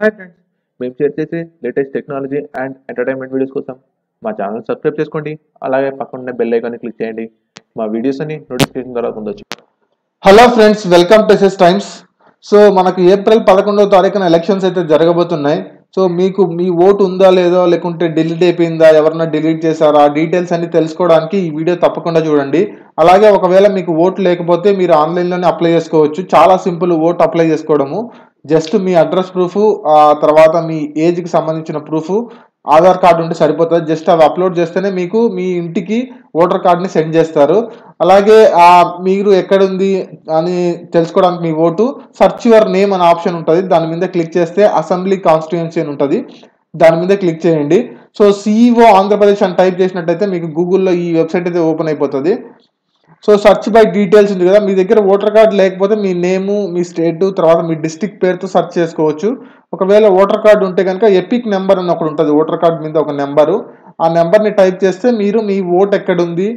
Hi friends, మేము share చేసే latest technology and entertainment videos కోసం మా ఛానల్ సబ్స్క్రైబ్ చేసుకోండి. అలాగే పక్కన బెల్ ఐకాన్ని క్లిక్ చేయండి. మా వీడియోస్ అన్ని నోటిఫికేషన్ ద్వారా పొందొచ్చు. Hello friends, welcome to S S Times. So మనకు ఏప్రిల్ 11వ తారీఖున ఎలక్షన్స్ అయితే జరగబోతున్నాయి. సో మీకు మీ ఓటు ఉందా లేదో, లేకుంటే డిలీట్ అయిపోయిందా, ఎవరన్నా డిలీట్ చేశారా, ఆ డీటెయిల్స్ అన్ని తెలుసుకోవడానికి ఈ వీడియో తప్పకుండా చూడండి. అలాగే ఒకవేళ మీకు ఓటు లేకపోతే మీరు ఆన్లైన్లోనే అప్లై చేసుకోవచ్చు. చాలా సింపుల్ ఓటు అప్లై చేసుకోవడము. జస్ట్ మీ అడ్రస్ ప్రూఫ్, ఆ తర్వాత మీ ఏజ్కి సంబంధించిన ప్రూఫ్, ఆధార్ కార్డు ఉంటే సరిపోతుంది. జస్ట్ అవి అప్లోడ్ చేస్తేనే మీకు మీ ఇంటికి ఓటర్ కార్డ్ని సెండ్ చేస్తారు. అలాగే మీరు ఎక్కడుంది అని తెలుసుకోవడానికి మీ ఓటు సర్చ్ యువర్ నేమ్ అనే ఆప్షన్ ఉంటుంది. దాని మీద క్లిక్ చేస్తే అసెంబ్లీ కాన్స్టిట్యుయెన్సీ అని ఉంటుంది. దాని మీద క్లిక్ చేయండి. సో సిఇఓ ఆంధ్రప్రదేశ్ అని టైప్ చేసినట్టయితే మీకు గూగుల్లో ఈ వెబ్సైట్ అయితే ఓపెన్ అయిపోతుంది. సో సర్చ్ బై డీటెయిల్స్ ఉంది కదా, మీ దగ్గర ఓటర్ కార్డు లేకపోతే మీ నేము, మీ స్టేట్, తర్వాత మీ డిస్ట్రిక్ట్ పేరుతో సెర్చ్ చేసుకోవచ్చు. ఒకవేళ ఓటర్ కార్డు ఉంటే కనుక ఎపిక్ నెంబర్ అని ఒకటి ఉంటుంది. ఓటర్ కార్డు మీద ఒక నెంబరు, ఆ నెంబర్ని టైప్ చేస్తే మీరు మీ ఓట్ ఎక్కడుంది,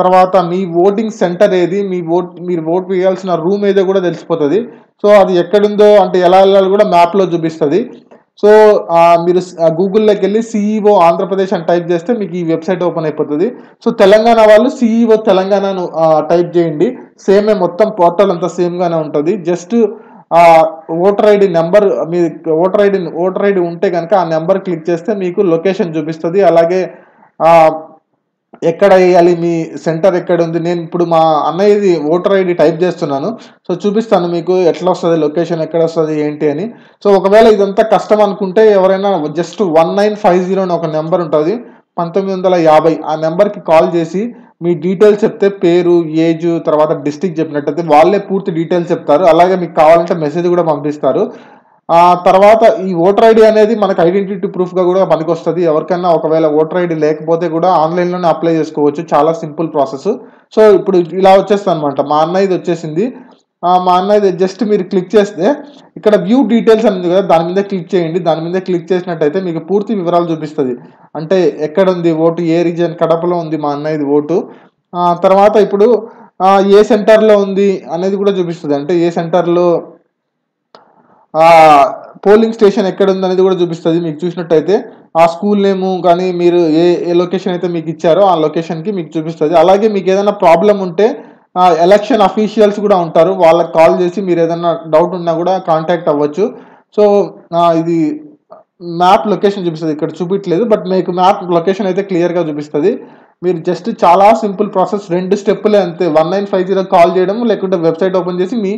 తర్వాత మీ ఓటింగ్ సెంటర్ ఏది, మీరు ఓట్ వేయాల్సిన రూమ్ ఏదో కూడా తెలిసిపోతుంది. సో అది ఎక్కడుందో అంటే ఎలా వెళ్ళాలి కూడా మ్యాప్లో చూపిస్తుంది. సో మీరు గూగుల్లోకి వెళ్ళి సిఇఓ ఆంధ్రప్రదేశ్ అని టైప్ చేస్తే మీకు ఈ వెబ్సైట్ ఓపెన్ అయిపోతుంది. సో తెలంగాణ వాళ్ళు సిఇఓ తెలంగాణను టైప్ చేయండి. సేమే, మొత్తం పోర్టల్ అంతా సేమ్గానే ఉంటుంది. జస్ట్ ఓటర్ ఐడి నెంబర్, మీ ఓటర్ ఐడి ఉంటే కనుక ఆ నెంబర్ క్లిక్ చేస్తే మీకు లొకేషన్ చూపిస్తుంది. అలాగే ఎక్కడ వేయాలి, మీ సెంటర్ ఎక్కడ ఉంది. నేను ఇప్పుడు మా అన్నయ్యది ఓటర్ ఐడి టైప్ చేస్తున్నాను. సో చూపిస్తాను మీకు ఎట్లా వస్తుంది, లొకేషన్ ఎక్కడ వస్తుంది ఏంటి అని. సో ఒకవేళ ఇదంతా కష్టం అనుకుంటే ఎవరైనా జస్ట్ 1950 అని ఒక నెంబర్ ఉంటుంది, 1950. ఆ నెంబర్కి కాల్ చేసి మీ డీటెయిల్స్ చెప్తే, పేరు, ఏజ్, తర్వాత డిస్ట్రిక్ట్ చెప్పినట్టయితే వాళ్ళే పూర్తి డీటెయిల్స్ చెప్తారు. అలాగే మీకు కావాలంటే మెసేజ్ కూడా పంపిస్తారు. ఆ తర్వాత ఈ ఓటర్ ఐడి అనేది మనకు ఐడెంటిటీ ప్రూఫ్గా కూడా పనికొస్తుంది. ఎవరికైనా ఒకవేళ ఓటర్ ఐడి లేకపోతే కూడా ఆన్లైన్లోనే అప్లై చేసుకోవచ్చు. చాలా సింపుల్ ప్రాసెస్. సో ఇప్పుడు ఇలా వచ్చేస్తుంది అనమాట. మా అన్నయ్యది వచ్చేసింది. మా అన్నయ్యది జస్ట్ మీరు క్లిక్ చేస్తే ఇక్కడ వ్యూ డీటెయిల్స్ అనేది కదా, దాని మీద క్లిక్ చేయండి. దాని మీద క్లిక్ చేసినట్టయితే మీకు పూర్తి వివరాలు చూపిస్తుంది. అంటే ఎక్కడ ఉంది ఓటు, ఏ రీజియన్, కడపలో ఉంది మా అన్నయ్యది ఓటు. తర్వాత ఇప్పుడు ఏ సెంటర్లో ఉంది అనేది కూడా చూపిస్తుంది. అంటే ఏ సెంటర్లో పోలింగ్ స్టేషన్ ఎక్కడ ఉంది అనేది కూడా చూపిస్తుంది. మీకు చూసినట్టయితే ఆ స్కూల్ నేము కానీ మీరు ఏ లొకేషన్ అయితే మీకు ఇచ్చారో ఆ లొకేషన్కి మీకు చూపిస్తుంది. అలాగే మీకు ఏదైనా ప్రాబ్లం ఉంటే ఎలక్షన్ అఫీషియల్స్ కూడా ఉంటారు, వాళ్ళకి కాల్ చేసి మీరు ఏదైనా డౌట్ ఉన్నా కూడా కాంటాక్ట్ అవ్వచ్చు. సో ఇది మ్యాప్ లొకేషన్ చూపిస్తుంది, ఇక్కడ చూపించలేదు, బట్ మీకు మ్యాప్ లొకేషన్ అయితే క్లియర్గా చూపిస్తుంది. మీరు జస్ట్ చాలా సింపుల్ ప్రాసెస్, 2 స్టెప్పులే అంతే. 1950 కాల్ చేయడం, లేకుంటే వెబ్సైట్ ఓపెన్ చేసి మీ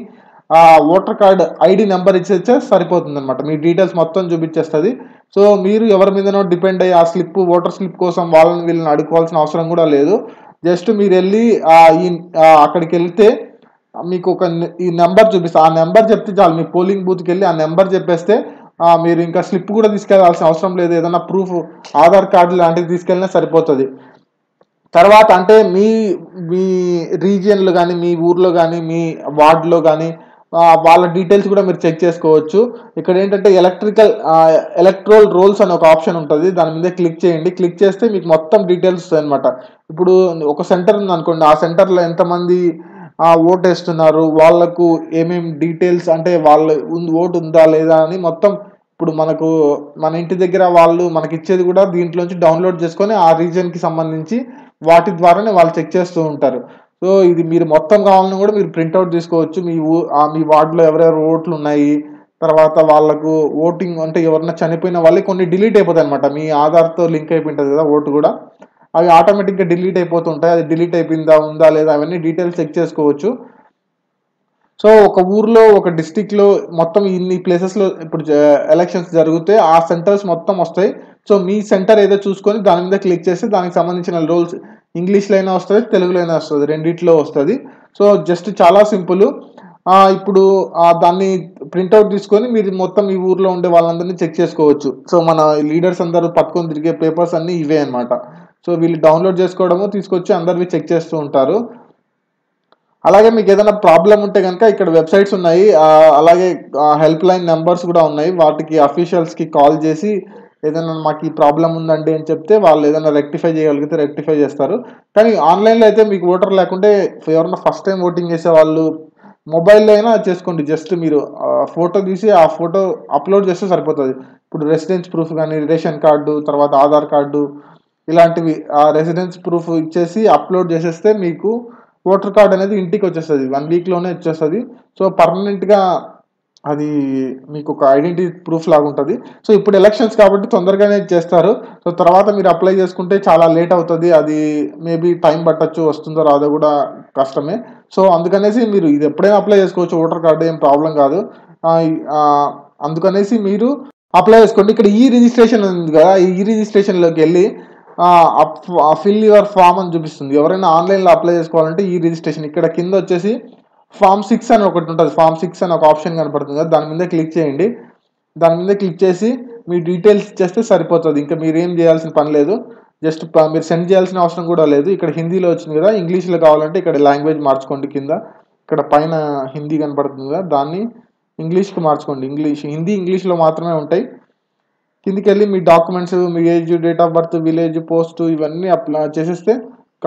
ఓటర్ కార్డ్ ఐడి నెంబర్ ఇచ్చేస్తే సరిపోతుంది అనమాట. మీ డీటెయిల్స్ మొత్తం చూపించేస్తుంది. సో మీరు ఎవరి మీదనో డిపెండ్ అయ్యి ఆ స్లిప్, ఓటర్ స్లిప్ కోసం వాళ్ళని వీళ్ళని అడుకోవాల్సిన అవసరం కూడా లేదు. జస్ట్ మీరు వెళ్ళి అక్కడికి వెళ్తే మీకు ఈ నెంబర్ చూపిస్తే ఆ నెంబర్ చెప్తే చాలు. మీ పోలింగ్ బూత్కి వెళ్ళి ఆ నెంబర్ చెప్పేస్తే మీరు ఇంకా స్లిప్ కూడా తీసుకెళ్లాల్సిన అవసరం లేదు. ఏదైనా ప్రూఫ్, ఆధార్ కార్డు లాంటివి తీసుకెళ్ళినా సరిపోతుంది. తర్వాత అంటే మీ మీ రీజియన్లో కానీ, మీ ఊర్లో కానీ, మీ వార్డులో కానీ వాళ్ళ డీటెయిల్స్ కూడా మీరు చెక్ చేసుకోవచ్చు. ఇక్కడ ఏంటంటే ఎలక్ట్రోల్ రోల్స్ అని ఒక ఆప్షన్ ఉంటుంది. దాని మీద క్లిక్ చేయండి. క్లిక్ చేస్తే మీకు మొత్తం డీటెయిల్స్ వస్తాయి అనమాట. ఇప్పుడు ఒక సెంటర్ ఉంది అనుకోండి, ఆ సెంటర్లో ఎంతమంది ఓటు వేస్తున్నారు, వాళ్ళకు ఏమేమి డీటెయిల్స్, అంటే వాళ్ళ ఓటు ఉందా లేదా అని మొత్తం. ఇప్పుడు మన ఇంటి దగ్గర వాళ్ళు మనకి ఇచ్చేది కూడా దీంట్లోంచి డౌన్లోడ్ చేసుకొని ఆ రీజియన్కి సంబంధించి వాటి ద్వారానే వాళ్ళు చెక్ చేస్తూ ఉంటారు. సో ఇది మీరు మొత్తం కావాలని కూడా మీరు ప్రింట్అవుట్ తీసుకోవచ్చు. మీ వార్డులో ఎవరెవరు ఓట్లు ఉన్నాయి, తర్వాత వాళ్ళకు ఓటింగ్ అంటే ఎవరన్నా చనిపోయిన వాళ్ళకి కొన్ని డిలీట్ అయిపోతాయి అనమాట. మీ ఆధార్తో లింక్ అయిపోయింటుంది కదా ఓటు కూడా, అవి ఆటోమేటిక్గా డిలీట్ అయిపోతుంటాయి. అది డిలీట్ అయిపోయిందా, ఉందా లేదా, అవన్నీ డీటెయిల్స్ చెక్ చేసుకోవచ్చు. సో ఒక ఊర్లో, ఒక డిస్టిక్లో మొత్తం ఇన్ని ప్లేసెస్లో ఇప్పుడు ఎలక్షన్స్ జరిగితే ఆ సెంటర్స్ మొత్తం వస్తాయి. సో మీ సెంటర్ ఏదో చూసుకొని దాని మీద క్లిక్ చేస్తే దానికి సంబంధించిన రూల్స్ ఇంగ్లీష్లో అయినా వస్తుంది, తెలుగులో అయినా వస్తుంది, రెండిట్లో వస్తుంది. సో జస్ట్ చాలా సింపుల్. ఇప్పుడు దాన్ని ప్రింట్అవుట్ తీసుకొని మీరు మొత్తం ఈ ఊర్లో ఉండే వాళ్ళందరినీ చెక్ చేసుకోవచ్చు. సో మన లీడర్స్ అందరూ పట్టుకొని తిరిగే పేపర్స్ అన్నీ ఇవే అనమాట. సో వీళ్ళు డౌన్లోడ్ చేసుకోవడము, తీసుకొచ్చి అందరివి చెక్ చేస్తూ ఉంటారు. అలాగే మీకు ఏదైనా ప్రాబ్లం ఉంటే కనుక ఇక్కడ వెబ్సైట్స్ ఉన్నాయి, అలాగే హెల్ప్ లైన్ నెంబర్స్ కూడా ఉన్నాయి. వాటికి అఫీషియల్స్కి కాల్ చేసి ఏదైనా మాకు ఈ ప్రాబ్లం ఉందండి అని చెప్తే వాళ్ళు ఏదైనా రెక్టిఫై చేయగలిగితే రెక్టిఫై చేస్తారు. కానీ ఆన్లైన్లో అయితే మీకు ఓటర్ లేకుంటే, ఎవరైనా ఫస్ట్ టైం ఓటింగ్ చేసే వాళ్ళు, మొబైల్లో అయినా చేసుకోండి. జస్ట్ మీరు ఫోటో తీసి ఆ ఫోటో అప్లోడ్ చేస్తే సరిపోతుంది. ఇప్పుడు రెసిడెన్స్ ప్రూఫ్ కానీ, రేషన్ కార్డు, తర్వాత ఆధార్ కార్డు ఇలాంటివి ఆ రెసిడెన్స్ ప్రూఫ్ ఇచ్చేసి అప్లోడ్ చేసేస్తే మీకు ఓటర్ కార్డ్ అనేది ఇంటికి వచ్చేస్తుంది. 1 వీక్లోనే వచ్చేస్తుంది. సో పర్మనెంట్గా అది మీకు ఒక ఐడెంటిటీ ప్రూఫ్ లాగా ఉంటుంది. సో ఇప్పుడు ఎలక్షన్స్ కాబట్టి తొందరగానే చేస్తారు. సో తర్వాత మీరు అప్లై చేసుకుంటే చాలా లేట్ అవుతుంది. అది మేబీ టైం పట్టచ్చు, వస్తుందో రాదో కూడా కష్టమే. సో అందుకనేసి మీరు ఇది ఎప్పుడైనా అప్లై చేసుకోవచ్చు. ఓటర్ కార్డు ఏం ప్రాబ్లం కాదు. అందుకనేసి మీరు అప్లై చేసుకోండి. ఇక్కడ ఈ రిజిస్ట్రేషన్ ఉంది కదా, ఈ రిజిస్ట్రేషన్లోకి వెళ్ళి ఫిల్ యువర్ ఫామ్ అని చూపిస్తుంది. ఎవరైనా ఆన్లైన్లో అప్లై చేసుకోవాలంటే ఈ రిజిస్ట్రేషన్ ఇక్కడ కింద వచ్చేసి ఫామ్ 6 అని ఒకటి ఉంటుంది. ఫామ్ 6 అని ఒక ఆప్షన్ కనపడుతుంది కదా, దాని మీద క్లిక్ చేయండి. దాని మీద క్లిక్ చేసి మీ డీటెయిల్స్ ఇచ్చేస్తే సరిపోతుంది. ఇంకా మీరు ఏం చేయాల్సిన పని లేదు. జస్ట్ మీరు సెండ్ చేయాల్సిన అవసరం కూడా లేదు. ఇక్కడ హిందీలో వచ్చింది కదా, ఇంగ్లీష్లో కావాలంటే ఇక్కడ లాంగ్వేజ్ మార్చుకోండి. కింద ఇక్కడ పైన హిందీ కనపడుతుంది కదా, దాన్ని ఇంగ్లీష్కి మార్చుకోండి. హిందీ ఇంగ్లీష్లో మాత్రమే ఉంటాయి. కిందికి వెళ్ళి మీ డాక్యుమెంట్స్, మీ age, date of birth, village, post ఇవన్నీ అప్లై చేసేస్తే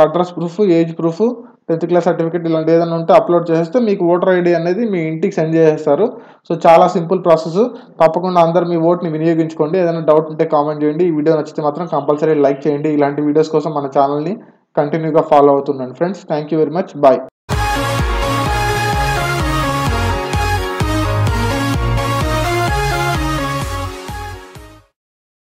address proof, age proof, 10th class certificate ఇలాంటి ఏదైనా ఉంటే అప్లోడ్ చేసేస్తే మీకు ఓటర్ ఐడి అనేది మీ ఇంటికి సెండ్ చేసేస్తారు. సో చాలా సింపుల్ ప్రాసెస్. తప్పకుండా అందరు మీ ఓట్ని వినియోగించుకోండి. ఏదైనా డౌట్ ఉంటే కామెంట్ చేయండి. ఈ వీడియో నచ్చితే మాత్రం కంపల్సరీ లైక్ చేయండి. ఇలాంటి వీడియోస్ కోసం మన ఛానల్ని కంటిన్యూగా ఫాలో అవుతుండండి friends. Thank you very much. Bye.